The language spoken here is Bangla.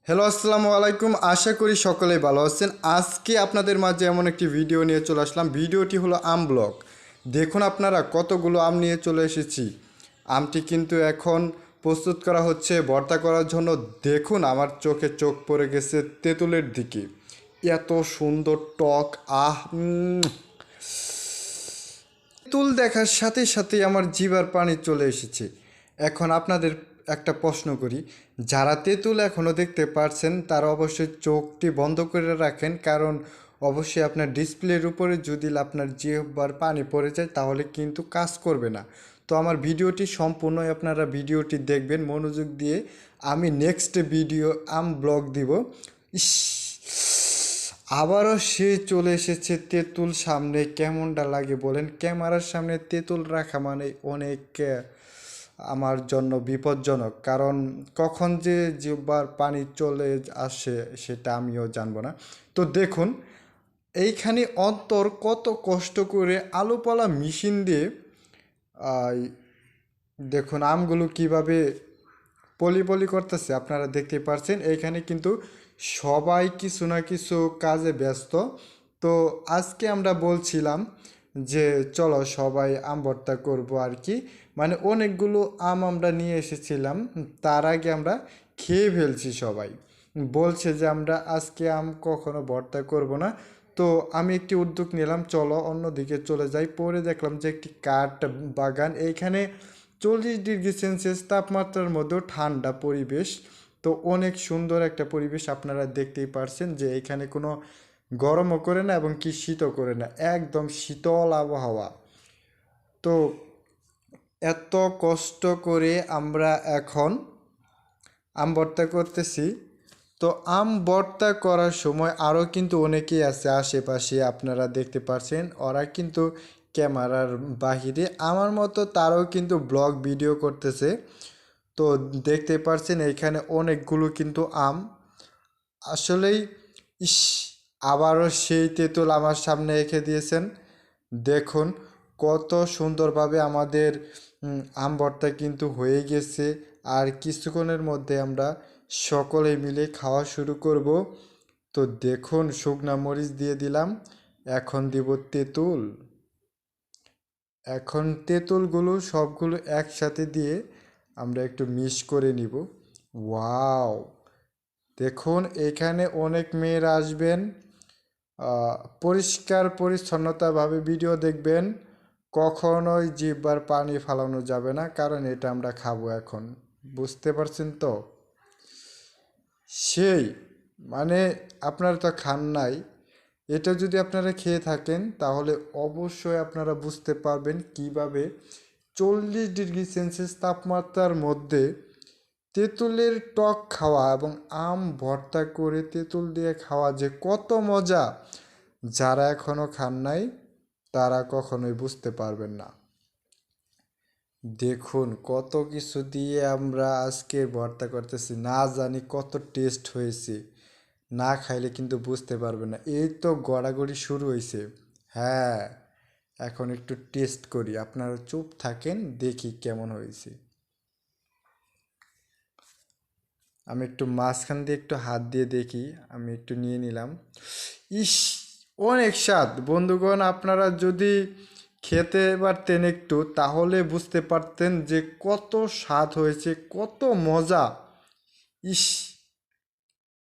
হ্যালো আসসালামু আলাইকুম। আশা করি সকলেই ভালো আছেন। আজকে আপনাদের মাঝে এমন একটি ভিডিও নিয়ে চলে আসলাম। ভিডিওটি হলো আম ব্লগ। দেখুন আপনারা কতগুলো আম নিয়ে চলে এসেছি। আমটি কিন্তু এখন প্রস্তুত করা হচ্ছে ভর্তা করার জন্য। দেখুন আমার চোখে চোখ পড়ে গেছে তেঁতুলের দিকে। এত সুন্দর টক তেঁতুল দেখার সাথে সাথেই আমার জিহ্বার পানি চলে এসেছে। এখন আপনাদের একটা প্রশ্ন করি, যারা তেঁতুল এখনও দেখতে পারছেন তারা অবশ্যই চোখটি বন্ধ করে রাখেন, কারণ অবশ্যই আপনার ডিসপ্লের উপরে যদি আপনার জিহ্বার পানি পড়ে যায় তাহলে কিন্তু কাজ করবে না। তো আমার ভিডিওটি সম্পূর্ণই আপনারা ভিডিওটি দেখবেন মনোযোগ দিয়ে। আমি নেক্সট ভিডিও ব্লগ দিব। ইস, আবারও সে চলে এসেছে তেঁতুল সামনে। কেমনটা লাগে বলেন? ক্যামেরার সামনে তেঁতুল রাখা মানে অনেক আমার জন্য বিপজ্জনক, কারণ কখন যে জিহ্বার পানি চলে আসে সেটা আমিও জানবো না। তো দেখুন এইখানে অন্তর কত কষ্ট করে আলুপলা মেশিন দিয়ে দেখুন আমগুলো কিভাবে পলি পলি করতেছে আপনারা দেখতে পাচ্ছেন। এইখানে কিন্তু সবাই কিছু না কিছু কাজে ব্যস্ত। তো আজকে আমরা বলছিলাম যে চলো সবাই আম ভর্তা করবো আর কি, মানে অনেকগুলো আম আমরা নিয়ে এসেছিলাম, তার আগে আমরা খেয়ে ফেলছি। সবাই বলছে যে আমরা আজকে আম কখনো ভর্তা করব না। তো আমি একটি উদ্যোগ নিলাম, চলো অন্যদিকে চলে যাই। পরে দেখলাম যে একটি কাঠ বাগান, এইখানে 40 ডিগ্রি সেলসিয়াস তাপমাত্রার মধ্যেও ঠান্ডা পরিবেশ। তো অনেক সুন্দর একটা পরিবেশ। আপনারা দেখতেই পারছেন যে এখানে কোনো গরমও করে না এবং কি শীতও করে না, একদম শীতল আবহাওয়া। তো এত কষ্ট করে আমরা এখন আম ভর্তা করতেছি। তো আম ভর্তা করার সময় আরও কিন্তু অনেকেই আছে আশেপাশে, আপনারা দেখতে পাচ্ছেন। ওরা কিন্তু ক্যামেরার বাহিরে আমার মতো তারাও কিন্তু ব্লগ ভিডিও করতেছে। তো দেখতে পাচ্ছেন এইখানে অনেকগুলো কিন্তু আম। আসলেই ইস, আবারও সেই তেঁতুল আমার সামনে রেখে দিয়েছেন। দেখুন কত সুন্দরভাবে আমাদের আম ভর্তা কিন্তু হয়ে গেছে। আর কিছুক্ষণের মধ্যে আমরা সকলে মিলে খাওয়া শুরু করব। তো দেখুন শুকনা মরিচ দিয়ে দিলাম, এখন দিব তেঁতুল। এখন তেঁতুলগুলো সবগুলো একসাথে দিয়ে আমরা একটু মিক্স করে নিব। ওয়াও, দেখুন এখানে অনেক মেয়েরা আসবেন, পরিষ্কার পরিচ্ছন্নতাভাবে ভিডিও দেখবেন। কখনোই জিহ্বার পানি ফালানো যাবে না, কারণ এটা আমরা খাবো এখন। বুঝতে পারছেন তো? সেই মানে আপনারা তো খান নাই, এটা যদি আপনারা খেয়ে থাকেন তাহলে অবশ্যই আপনারা বুঝতে পারবেন কিভাবে 40 ডিগ্রি সেলসিয়াস তাপমাত্রার মধ্যে তেঁতুলের টক খাওয়া এবং আম ভর্তা করে তেঁতুল দিয়ে খাওয়া যে কত মজা। যারা এখনও খান নাই তারা কখনোই বুঝতে পারবেন না। দেখুন কত কিছু দিয়ে আমরা আজকে ভর্তা করতেছি, না জানি কত টেস্ট হয়েছে। না খাইলে কিন্তু বুঝতে পারবেন না। এই তো গড়াগড়ি শুরু হয়েছে। হ্যাঁ, এখন একটু টেস্ট করি, আপনারা চুপ থাকেন, দেখি কেমন হয়েছে। আমি একটু মাঝখান দিয়ে একটু হাত দিয়ে দেখি, আমি একটু নিয়ে নিলাম। ইস, অনেক স্বাদ বন্ধুগণ। আপনারা যদি খেতে পারতেন একটু তাহলে বুঝতে পারতেন যে কত স্বাদ হয়েছে, কত মজা। ইস,